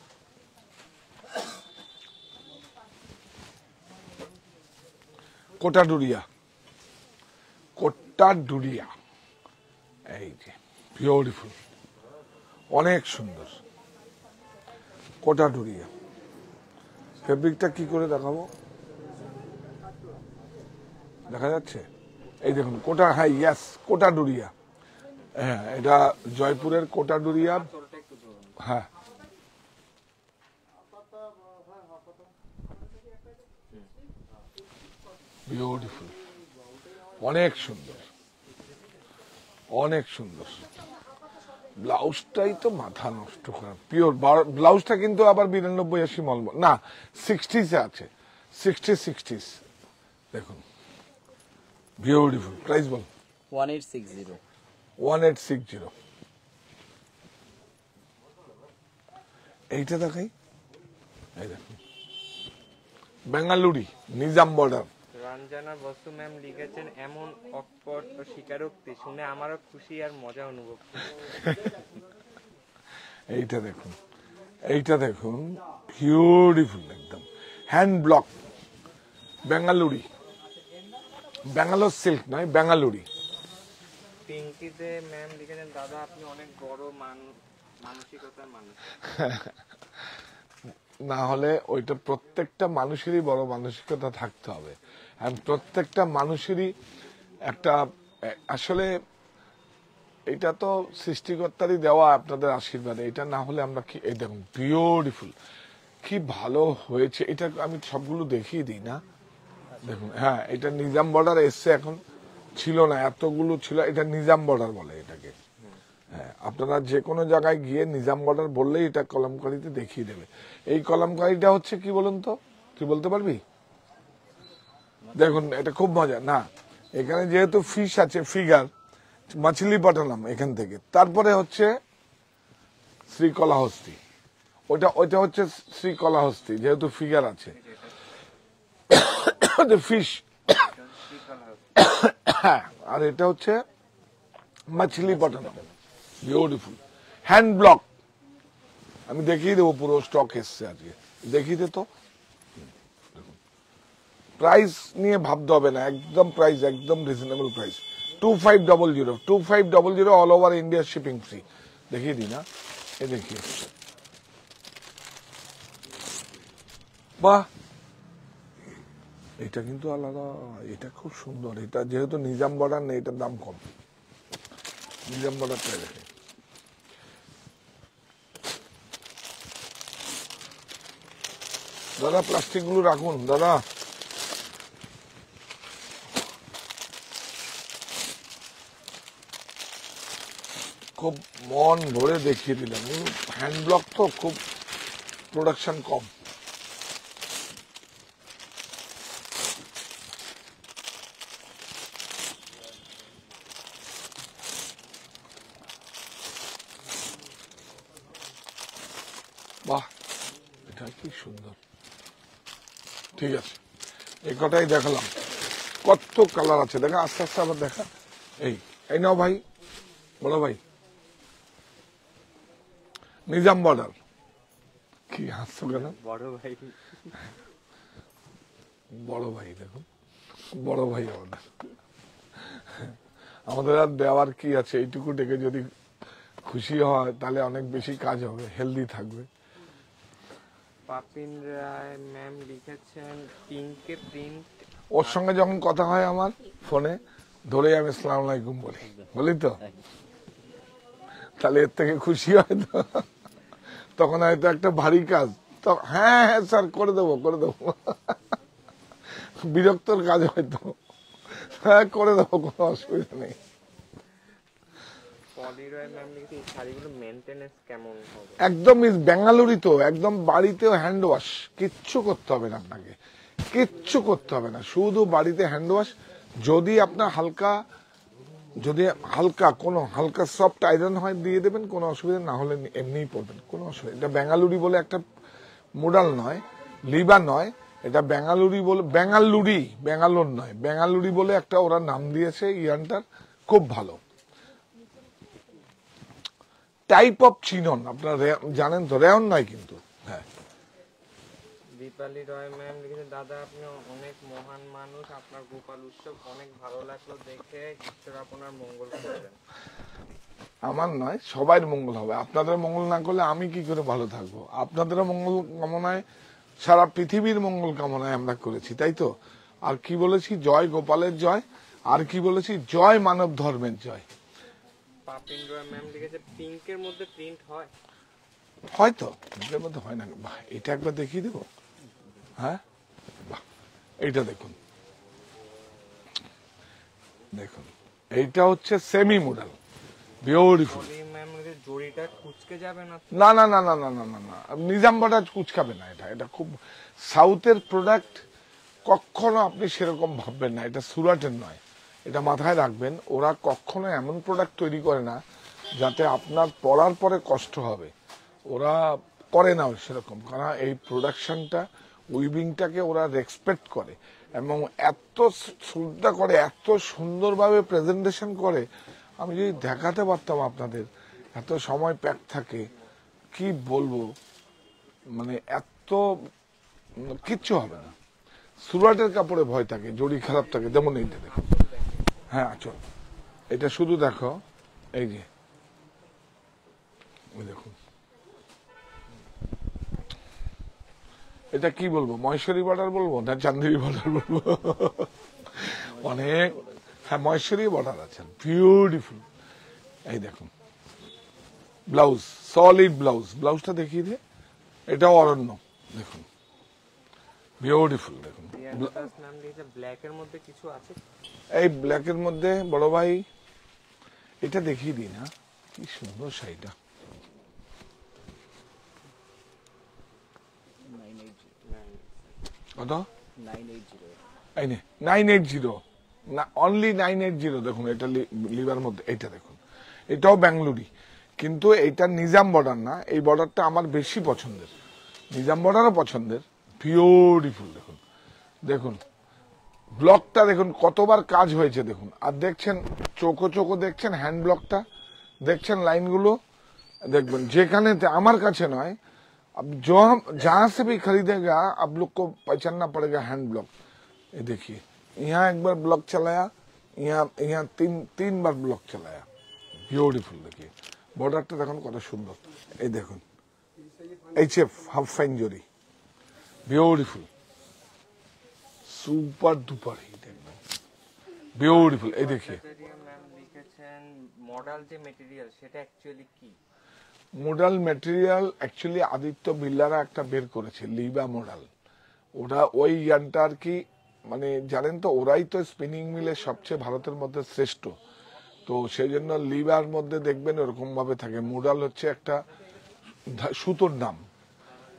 কোটাডুরিয়া, কোটাডুরিয়া, এই যে বিউটিফুল, অনেক সুন্দর কোটাডুরিয়া। ফেব্রিকটা কি করে দেখাবো, দেখা যাচ্ছে? এই দেখুন কোটা, হ্যাঁ ইয়াস, কোটাডুরিয়া। হ্যাঁ, এটা জয়পুরের কোটাডুরিয়া। হ্যাঁ, বিউটিফুল, অনেক সুন্দর, অনেক সুন্দর। ব্লাউজটাই তো মাথা নষ্ট করা, পিওর ব্লাউজটা কিন্তু আবার 92-80 মল না, 60s আছে, 60s। দেখুন বিউটিফুল। প্রাইস বল। 1860. 1860। এইটা দেখাই, এই দেখুন বেঙ্গালুরি, নিজাম বর্ডার। রঞ্জনা বসু ম্যাম লিখেছেন, এমন অকপট ও স্বীকারোক্তি শুনে আমারও খুশি আর মজা অনুভব করছি। এইটা দেখুন, এইটা দেখুন, বিউটিফুল একদম, হ্যান্ড ব্লক, বেঙ্গালুরি, ব্যাঙ্গালোর সিল্ক নয়, বেঙ্গালুরি। পিঙ্কিতে ম্যাম লিখেছেন, দাদা আপনি অনেক বড় মানসিকতার মানুষ। না হলে ওইটা প্রত্যেকটা মানুষেরই বড় মানসিকতা থাকতে হবে, আর প্রত্যেকটা মানুষেরই একটা, আসলে এটা তো সৃষ্টিকর্তারই দেওয়া আপনাদের আশীর্বাদে, এটা না হলে আমরা কি। এই দেখুন বিউটিফুল, কি ভালো হয়েছে। এটা আমি সবগুলো দেখিয়ে দিই না, দেখুন। হ্যাঁ, এটা নিজাম বর্ডার এসছে, এখন ছিল না, এতগুলো ছিল। এটা নিজাম বর্ডার বলে এটাকে। হ্যাঁ, আপনারা যে কোনো জায়গায় গিয়ে নিজাম বর্ডার বললেই এটা কলমকারীতে দেখিয়ে দেবে। এই কলমকারীটা হচ্ছে কি বলুন তো, তুই বলতে পারবি? দেখুন এটা খুব মজা না, এখানে যেহেতু ফিশ আছে, ফিগার মাছলি পাঠালাম এখান থেকে, তারপরে হচ্ছে শ্রীকলাহস্তি, ওইটা হচ্ছে শ্রীকলাহস্তি, যেহেতু ফিগার আছে ফিশ। আর এটা হচ্ছে মাছলি পাঠালাম, বিউটিফুল হ্যান্ড ব্লক। আমি দেখিয়ে দেবো, পুরো স্টক এসছে আজকে, দেখিয়ে দে তো। প্রাইস নিয়ে ভাবতে হবে না, একদম প্রাইস একদম reasonable price, 2500 all over India shipping free. দেখিয়ে দিই না, এ দেখিয়ে, বাহ, এটা কিন্তু আলাদা, এটা খুব সুন্দর। এটা যেহেতু নিজাম বর্ডার নেই, এটার দাম কম। নিজাম বর্ডারটা দেখে, দাদা প্লাস্টিক গুলো রাখুন দাদা। খুব মন ভরে দেখিয়ে দিলাম, হ্যান্ড ব্লক তো খুব প্রোডাকশন কম। বাহ, এটা কি সুন্দর। ঠিক আছে, এই কটাই দেখালাম, কত কালার আছে দেখা, আস্তে আস্তে আবার দেখা। এই নাও ভাই, বড় ভাই, নিজাম বর্ডার। কি হাসছো কেন? বড় ভাই, বড় ভাই দেখুন, বড় ভাই আমাদের আর দেওয়ার কি আছে, এইটুকু ডেকে যদি খুশি হয় তাহলে অনেক বেশি কাজ হবে, হেলদি থাকবে। পাপিন রায় ম্যাম লিখেছেন, পিঙ্কে প্রিন্ট। ওর সঙ্গে যখন কথা হয় আমার ফোনে, ধরে আমি আসসালামু আলাইকুম বলি তো, তাহলে এর থেকে খুশি হয় তো। তখন হয়তো একটা ভারী কাজ, তো হ্যাঁ হ্যাঁ স্যার করে দেবো বিরক্তর কাজ হয়তো, হ্যাঁ করে দেবো, কোনো অসুবিধা নেই। পলিরয় ম্যাম লিখেছে, এই শাড়িগুলো মেনটেনেন্স কেমন হবে? একদম বেঙ্গালুরি তো, একদম বাড়িতেও হ্যান্ড ওয়াশ, কিচ্ছু করতে হবে না আপনাকে, কিচ্ছু করতে হবে না, শুধু বাড়িতে হ্যান্ড ওয়াশ। যদি আপনার হালকা সফট আয়রন হয় দিয়ে দেবেন, কোনো অসুবিধা না হলে এমনিই পরবেন, কোনো অসুবিধা। এটা বেঙ্গালুরি বলে একটা মোডাল নয়, লিবা নয়, এটা বেঙ্গালুরি বলে, বেঙ্গালোর নয়, বেঙ্গালুরি বলে একটা ওরা নাম দিয়েছে ইয়ানটার, খুব ভালো। টাইপ অফ চিনন, আপনারা জানেন তো, রেয়ন নয় কিন্তু। হ্যাঁ, দীপালি রয় ম্যাম লিখেছেন, দাদা আপনি অনেক মহান মানুষ, আপনার গোপাল উৎসব অনেক ভালো লাগলো দেখে, ঈশ্বর আপনার মঙ্গল করবেন। আমার নয়, সবার মঙ্গল হবে। আপনাদের মঙ্গল না করলে আমি কি করে ভালো থাকবো? আপনাদেরও মঙ্গল কামনায়, সারা পৃথিবীর মঙ্গল কামনায় আমরা করেছি, তাই তো। আর কি বলেছি? জয় গোপালের জয়। আর কি বলেছি? জয় মানব ধর্মের জয়। পাপিন রয় ম্যাম লিখেছে, পিঙ্কের মধ্যে প্রিন্ট হয়? হয়তো এটার মধ্যে হয় না। বাহ, এটা একবার দেখিয়ে দেবো। হ্যাঁ, বাহ, এইটা দেখুন, দেখুন, এইটা হচ্ছে সেমি মডেল, বিউটিফুল। পলি ম্যাম লিখেছে, জড়িটা কুচকে যাবে না? না না না না না না না না, নিজাম বাটার কুচকাবে না। এটা এটা খুব সাউথের প্রোডাক্ট, কখনো আপনি সেরকম ভাববেন না। এটা সুরাটের নয়, এটা মাথায় রাখবেন। ওরা কখনো এমন প্রোডাক্ট তৈরি করে না যাতে আপনার পরার পরে কষ্ট হবে। ওরা করে না সেরকম, কারণ এই প্রোডাকশনটা, উইভিংটাকে ওরা রেসপেক্ট করে এবং এত শ্রদ্ধা করে, এত সুন্দরভাবে প্রেজেন্টেশন করে। আমি যদি দেখাতে পারতাম আপনাদের, এত সময় প্যাক থাকে, কি বলবো, মানে এত কিচ্ছু হবে না। সুরাটের কাপড়ে ভয় থাকে, জড়ি খারাপ থাকে, যেমন এইটা দেখো। হ্যাঁ, চল, এটা শুধু দেখো, এই যে, ওই দেখুন, এটা কি বলবো, মহেশ্বরী বর্ডার বলবো না চান্দেরি বর্ডার বলবো? অনেক, হ্যাঁ, মহেশ্বরী বর্ডার আছে, বিউটিফুল। এই দেখুন ব্লাউজ, সলিড ব্লাউজ। ব্লাউজটা দেখিয়ে দে, এটাও অরণ্য, দেখুন, বিউটিফুল। দেখুন, ম্যাম লিখেছে, ব্ল্যাকের মধ্যে কিছু আছে? এই ব্ল্যাকের মধ্যে বড় ভাই, এটা দেখিয়ে দিই না, কি সুন্দর শাড়িটা। 980 কত? 980 এই নে 980, না অনলি 980। দেখুন, এটা লিভার মধ্যে, এইটা দেখুন, এটাও ব্যাঙ্গালুরি, কিন্তু এইটা নিজাম বর্ডার না। এই বর্ডারটা আমার বেশি পছন্দের, নিজাম বর্ডারও পছন্দের। বিউটিফুল। দেখুন, দেখুন ব্লকটা দেখুন, কতবার কাজ হয়েছে দেখুন। আর দেখছেন চোখো চোখো, দেখছেন হ্যান্ড ব্লকটা, দেখছেন লাইনগুলো, দেখবেন। যেখানে আমার কাছে নয়, अब जो हम जहां से भी खरीदेगा, आप लोग को पहचानना पड़ेगा हैंड ब्लॉक। ये देखिए, यहाँ एक बार ब्लॉक चलाया, यहाँ यहाँ तीन बार ब्लॉक चलाया। ब्यूटीफुल। देखिए बॉर्डरটা দেখুন কত সুন্দর। এই দেখুন, এইচএফ হাফ ফাইন জরি, বিউটিফুল, সুপার ডুপার হিট, একদম বিউটিফুল। এই দেখিয়ে, ম্যাম লিখেছেন, মডেল যে মেটেরিয়াল সেটা অ্যাকচুয়ালি কি? মডাল ম্যাটেরিয়াল অ্যাকচুয়ালি আদিত্য বিল্লারা একটা বের করেছে, লিবা মডাল। ওটা ওই ইয়ানটা আর কি, মানে জানেন তো, ওরাই তো স্পিনিং মিলে সবচেয়ে ভারতের মধ্যে শ্রেষ্ঠ। তো সেই জন্য লিবার মধ্যে দেখবেন এরকম ভাবে থাকে। মডাল হচ্ছে একটা সুতোর নাম,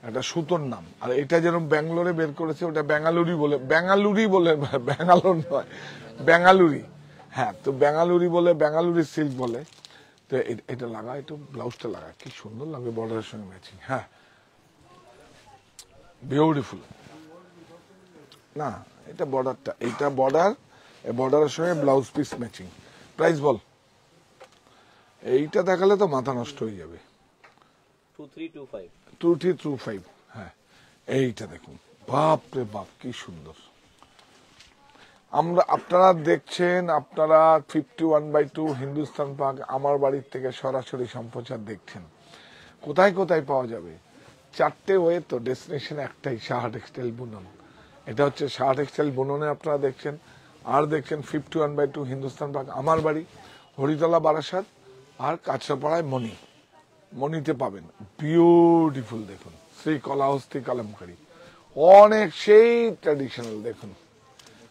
একটা সুতোর নাম। আর এটা যেরকম ব্যাঙ্গালোরে বের করেছে, ওটা বেঙ্গালুরি বলে, ব্যাঙ্গালোর নয়, বেঙ্গালুরি। হ্যাঁ, তো বেঙ্গালুরি বলে, বেঙ্গালুরি সিল্ক বলে। তো এটা লাগা, একটু ব্লাউজটা লাগা, কি সুন্দর লাগে বর্ডারের সঙ্গে ম্যাচিং। হ্যাঁ, বিউটিফুল। না, এটা বর্ডারটা, এটা বর্ডার, বর্ডারের সঙ্গে ব্লাউজ পিস ম্যাচিং। প্রাইস বল, এইটা দেখালে তো মাথা নষ্ট হয়ে যাবে। 2325 2325। হ্যাঁ, এইটা দেখুন, বাপ রে বাপ, কি সুন্দর। আপনারা দেখছেন, আপনারা 51/2 হিন্দুস্তান পাক আমার বাড়ির থেকে সরাসরি সম্প্রচার দেখছেন। কোথায় কোথায় পাওয়া যাবে? 4টে ওয়ে তো, ডেস্টিনেশন একটাই, সাহা টেক্সটাইল বুনন। এটা হচ্ছে সাহা টেক্সটাইল বুননে আপনারা দেখছেন। আর দেখছেন 51/2 হিন্দুস্তান পাক আমার বাড়ি, হরিতলা বারাসাত, আর কাছড়াপাড়ায় মণিতে পাবেন। বিউটিফুল। দেখুন, শ্রী কলাহস্তি কালামকারী, অনেক সেই ট্র্যাডিশনাল। দেখুন,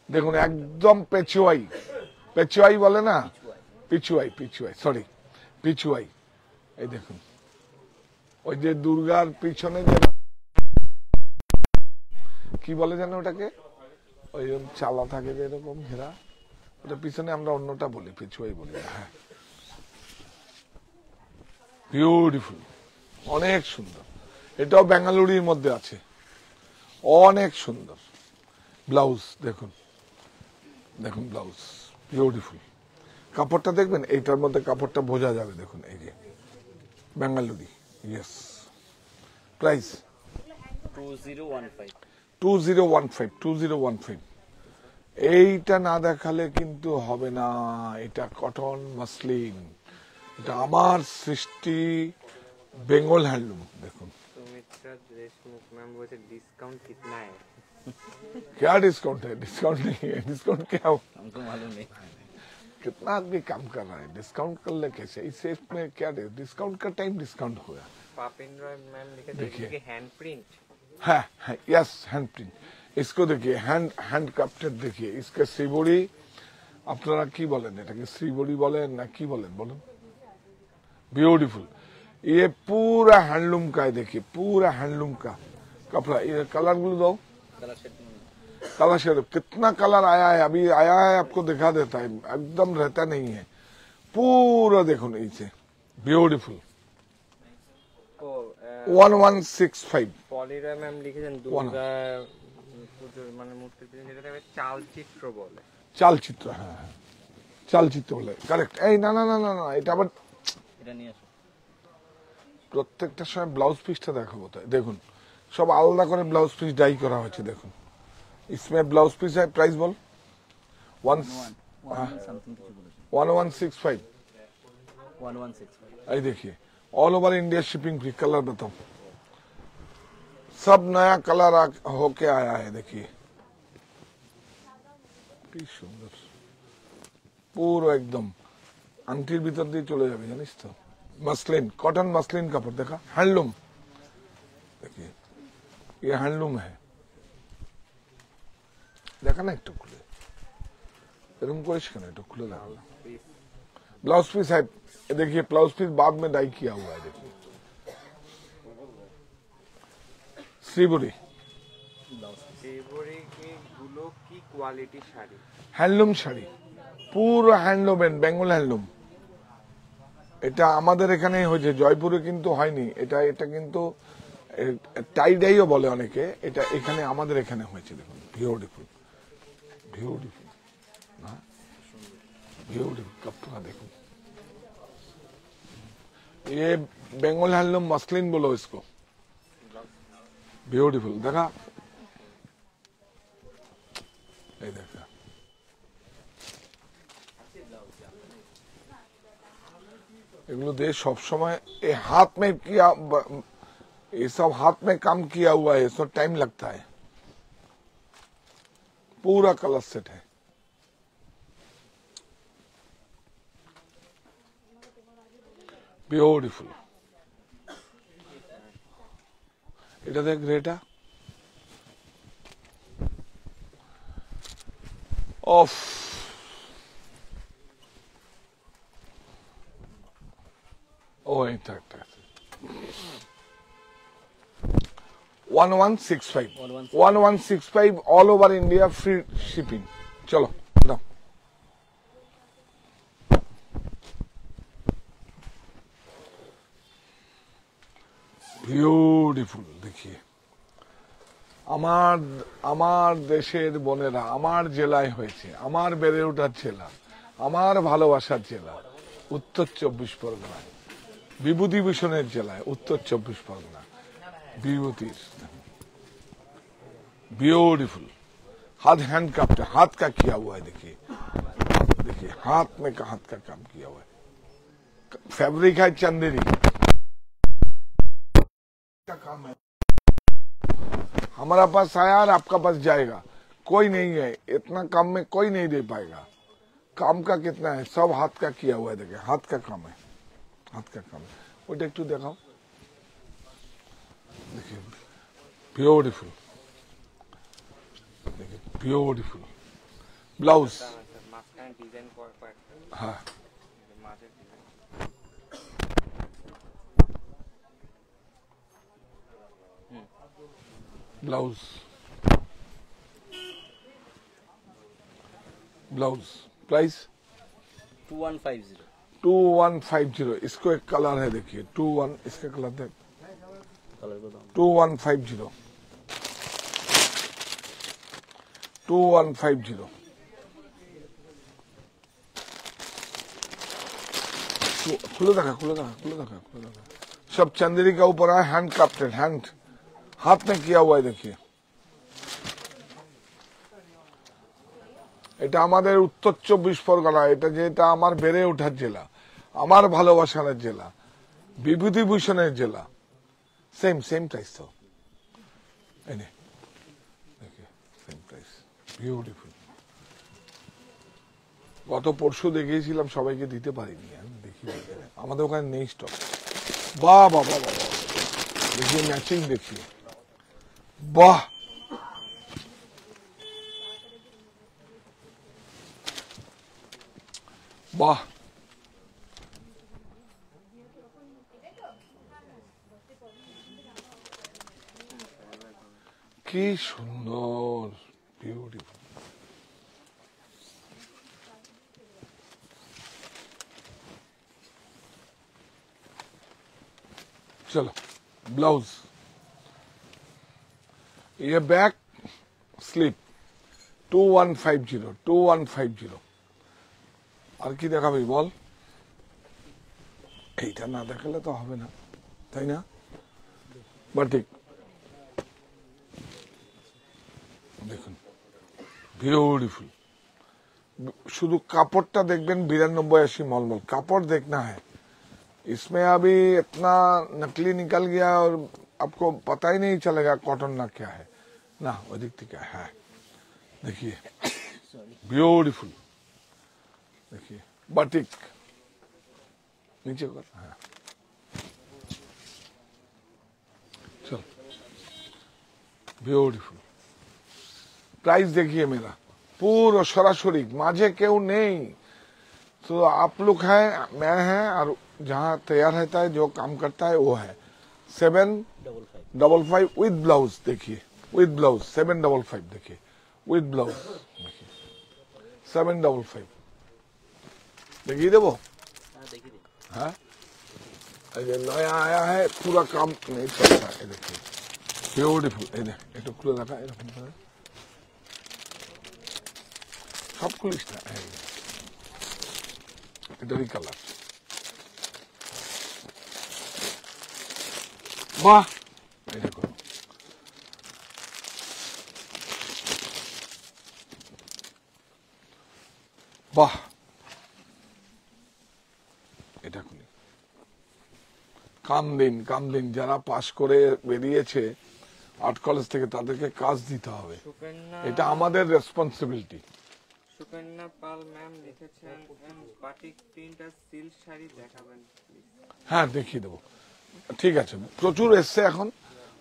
দেখুন, একদম পেচুয়াই বলে না, পিচুয়াই, সরি, পিচুয়াই। এই দেখুন, ওই যে দুর্গার পিছনে যে কি বলে যেন ওটাকে, ওই চালা থাকে যে এরকম ঘেরা, ওটা পিছনে আমরা অন্যটা বলি, পিচুয়াই বলি। হ্যাঁ, বিউটিফুল, অনেক সুন্দর। এটাও বেঙ্গালুরির মধ্যে আছে, অনেক সুন্দর। ব্লাউজ দেখুন, দেখুন ব্লাউজ, বিউটিফুল। কাপড়টা দেখবেন, এইটার মধ্যে কাপড়টা বোঝা যাবে। দেখুন, এই যে বেঙ্গালুরি, ইয়েস। প্রাইস 2015 2015 এইটা না দেখালে কিন্তু হবে না। এটা কটন মাসলিন, এটা আমার সৃষ্টি, বেঙ্গল হ্যান্ডলুম। দেখুন सुमित्रा देशमुख मैम बोले डिस्काउंट कितना है? क्या डिस्काउंट है? डिस्काउंट नहीं है। डिस्काउंट क्या हो? हमको मालूम नहीं। कितना आदमी काम कर रहा है, डिस्काउंट कर ले कैसे? इस रेट में क्या डिस्काउंट का टाइम डिस्काउंट होगा। पापिन रॉय मैम लिखे देखिए। देखिए हैंड प्रिंट है यस, हैंड प्रिंट। इसको देखिए, हैंड क्राफ्टेड। देखिए इसका শ্রীবড়ি, আপনারা কি বলেন এটাকে? শ্রীবড়ি বলেন না কি বলেন বলুন? ब्यूटीफुल। ये पूरा हैंडलूम का है। देखिए पूरा हैंडलूम का कपड़ा। ये कलर गुलो दो, कलर शेड कलर शेड कितना कलर आया है, अभी आया है, आपको दिखा देता है। एकदम रहता नहीं है, पूरा देखो नीचे, ब्यूटीफुल। 1165 পলি রয় ম্যাম লিখেছেন দুর্গা পুজোর মানে মূর্তির পিছনে যেটা থাকে চালচিত্র বলে। চালচিত্র, হ্যাঁ হ্যাঁ, চালচিত্র বলে, কারেক্ট। এই না না না না না, এটা আবার এটা নিয়ে আসো। প্রত্যেকটার সময় ব্লাউজ পিসটা দেখাবো। তাই দেখুন সব আলাদা করে ব্লাউজ পিস ডাই করা হয়েছে। দেখুন इसमें ब्लाउज पीस है। प्राइस बोल something কিছু বলেছে 1165। 1165 ये देखिए all over India shipping free. Colour बताओ, सब नया कलर होके आया है। देखिए কি সুন্দর, পুরো একদম আংটির ভিতর দিয়ে চলে যাবে, জানিস তো। मसलिन, कॉटन मसलिन कपड़ा। देखा, हैंडलूम। देखिए ये हैंडलूम है। देखा ना, একটু খুলে এরকম করিস কেন? একটু খুলে দেখা। ब्लाउज पीस है। ये देखिए ब्लाउज पीस बाद में डाई किया हुआ है। देखिए শ্রীবড়ি ফেব্রুয়ারি কি গুলো কি কোয়ালিটি শাড়ি? হ্যান্ডলুম শাড়ি, পুরো হ্যান্ডলুম, বেঙ্গল হ্যান্ডলুম। এটা আমাদের এখানে হয়েছে, জয়পুরে কিন্তু হয়নি। এটা কিন্তু টাই ডাইও বলে অনেকে। এটা এখানে আমাদের এখানে হয়েছে। দেখুন বিউটিফুল, বিউটিফুল, বিউটিফুল कपड़ा। देखो ये बेंगल हैंडलूम मसलिन बोलो इसको, ब्यूटीफुल। देखा, ये देखा, এগুলো দিয়ে সব সময় ये हाथ में किया, ये सब हाथ में काम किया हुआ है, इसमें टाइम लगता है। पूरा कलर सेट है। বিউটিফুল। এটা দেখ রেটা, অফ ও এটা একটা 1165 1165 all over India free shipping. চলো দাও। বিউটিফুল। देखिए আমার দেশের বোনেরা, আমার জেলায় হয়েছে, আমার বেড়ে ওঠার জেলা, আমার ভালোবাসার জেলা উত্তর 24 পরগনা, विभूतिभूषण जिला उत्तर 24 परगना। विभूतिर ब्यूटीफुल, हाथ हैंड क्राफ्ट, हाथ का किया हुआ है। देखिए देखिए हाथ में का हाथ का काम किया हुआ है। फैब्रिक है चंदेरी का काम है। हमारा पास आया और आपका पास जाएगा, कोई नहीं है इतना काम में, कोई नहीं दे पाएगा। काम का कितना है, सब हाथ का किया हुआ है। देखिए हाथ का काम है, हाथ का काम है। ওটা একটু দেখাও। देखिए ब्यूटीफुल, देखिए ब्यूटीफुल ब्लाउज। মাঝখানে ডিজাইন করা हाँ মাঝের ডিজাইন। Blouse, blouse. प्राइस 2150 2150। इसको एक कलर है, देखिए 21, इसका कलर देख, कलर को दाम 2150 2150। खुले দেখা, खुले দেখা, खुले দেখা, खुले দেখা। सब चंदेरी का ऊपर है, हैंड क्राफ्टेड, हैंड हाथ में किया हुआ है। देखिए এটা আমাদের উত্তর 24 পরগনা, এটা যেটা আমার বেড়ে ওঠার জেলা, আমার ভালোবাসার জেলা, বিভূতিভূষণের জেলা। সেম সেম প্রাইস তো, এনে দেখি সেম প্রাইস, বিউটিফুল। গত পরশু দেখিয়েছিলাম, সবাইকে দিতে পারিনি, আমি দেখি আমাদের ওখানে নেই স্টক। বাহ বাহ বাহ বাহ, দেখিয়ে ম্যাচিং দেখিয়ে, বাহ বাহ, কি সুন্দর, বিউটিফুল। चलो ब्लाउज, ये बैक स्लीप 2150 আর কি দেখাবি বল? এইটা না দেখালে তো হবে না, তাই না? বাটিক দেখুন, বিউটিফুল। শুধু কাপড়টা দেখবেন 92-80 মলমল কাপড় देखना है। इसमें अभी इतना नकली निकल गया और आपको पता ही नहीं चलेगा कॉटन ना क्या है ना, वो दिखती क्या है। देखिए ब्यूटीफुल, देखिए बाटिक नीचे कर, हाँ चल, ब्यूटीफुल। प्राइस देखिए मेरा पूरा सरासरी, माझे क्यों नहीं, तो आप लोग हैं, मैं है, और जहाँ तैयार रहता है जो काम करता है वो है। 755 विद ब्लाउज, देखिए विद ब्लाउज 755, देखिए विद ब्लाउज, देखिए 755 देखिए देवो, हाँ ये नया आया है, पूरा काम नहीं चलता है। देखिए ब्यूटीफुल, ये खुले रखा এরকম করে সব খুলিস না, এটারই কালার। বাহ, এই দেখো বাহ, এটা খুলি। কামদিন কামদিন যারা পাশ করে বেরিয়েছে আর্ট কলেজ থেকে, তাদেরকে কাজ দিতে হবে, এটা আমাদের রেসপন্সিবিলিটি। সুকন্যা পাল ম্যাম লিখেছেন বাটিক প্রিন্ট আর সিল্ক শাড়ি দেখাবেন প্লিজ। হ্যাঁ দেখিয়ে দেবো, ঠিক আছে, প্রচুর এসছে এখন।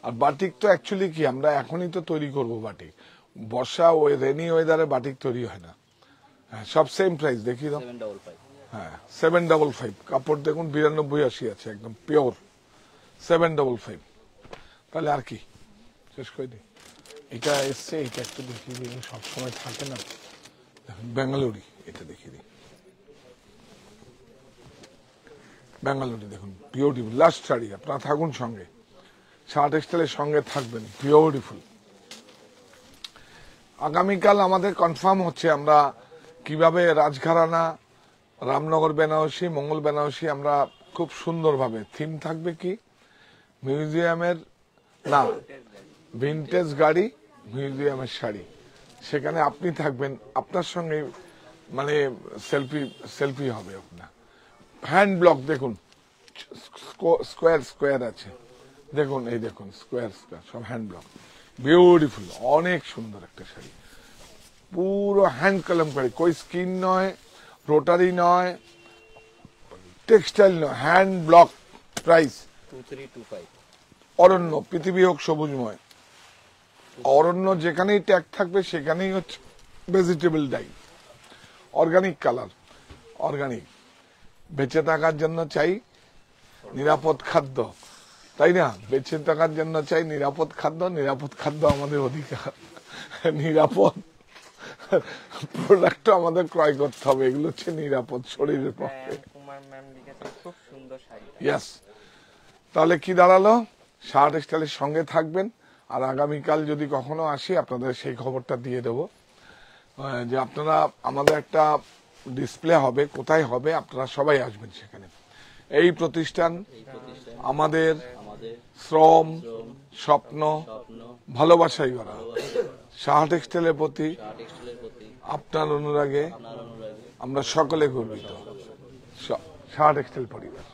আর বাটিক তো অ্যাকচুয়ালি কি, আমরা এখনই তো তৈরি করব বাটিক, বর্ষা ওই রেনি ওয়েদারে বাটিক তৈরি হয় না। হ্যাঁ সব সেম প্রাইস, দেখিয়ে দাও। 755 হ্যাঁ 755, কাপড় দেখুন 92-80 আছে, একদম পিওর 755। তাহলে আর কি শেষ করে দিই, এটা এসছে, এটা একটু দেখিয়ে দিই, সবসময় থাকে না। বেঙ্গালুরি, এটা দেখিয়ে দিই, বেঙ্গালুরি দেখুন বিউটিফুল লাস্ট শাড়ি। আপনারা থাকুন সঙ্গে, শার্ট টেক্সটাইলের সঙ্গে থাকবেন, বিউটিফুল। আগামীকাল আমাদের কনফার্ম হচ্ছে আমরা কিভাবে রাজঘরানা, রামনগর বেনারসি, মঙ্গল বেনারসি আমরা খুব সুন্দরভাবে, থিম থাকবে কি মিউজিয়ামের না, ভিনটেজ গাড়ি, মিউজিয়ামের শাড়ি, সেখানে আপনি থাকবেন, আপনার সঙ্গে মানে সেলফি হবে আপনার। হ্যান্ড ব্লক দেখুন, স্কোয়ার স্কোয়ার আছে, দেখুন এই দেখুন স্কোয়ার স্কোয়ার সব হ্যান্ড ব্লক, বিউটিফুল, অনেক সুন্দর একটা শাড়ি, পুরো হ্যান্ড কলমকারি, কই স্কিন নয়, রোটারি নয়, টেক্সটাইল নয়, হ্যান্ড ব্লক। প্রাইস 2325 অরণ্য, পৃথিবী হোক সবুজময়, অরণ্য যেখানেই ট্যাগ থাকবে সেখানেই হচ্ছে vegetable die, organic colour, organic. বেঁচে থাকার জন্য চাই নিরাপদ খাদ্য, তাই না? বেঁচে থাকার জন্য চাই নিরাপদ খাদ্য, নিরাপদ খাদ্য আমাদের অধিকার, নিরাপদ প্রোডাক্ট আমাদের ক্রয় করতে হবে, এগুলো হচ্ছে নিরাপদ শরীরের পক্ষে। কুমার ম্যাম লিখেছেন খুব সুন্দর শাড়ি। ইয়েস, তাহলে কি দাঁড়ালো, শার্ট টেক্সটাইলের সঙ্গে থাকবেন। আর আগামীকাল যদি কখনো আসি আপনাদের সেই খবরটা দিয়ে দেব, যে আপনারা আমাদের একটা ডিসপ্লে হবে, কোথায় হবে আপনারা সবাই আসবেন সেখানে। এই প্রতিষ্ঠান এই প্রতিষ্ঠান আমাদের আমাদের শ্রম, শ্রম, স্বপ্ন, স্বপ্ন, ভালোবাসাই গড়া। ভালোবাসা, সাহা টেক্সটাইলের প্রতি শাহ টেক্সটাইলের প্রতি আপনার অনুরাগে আপনার অনুরাগে আমরা সকলে গর্বিত। সাহা টেক্সটাইল পরিবার।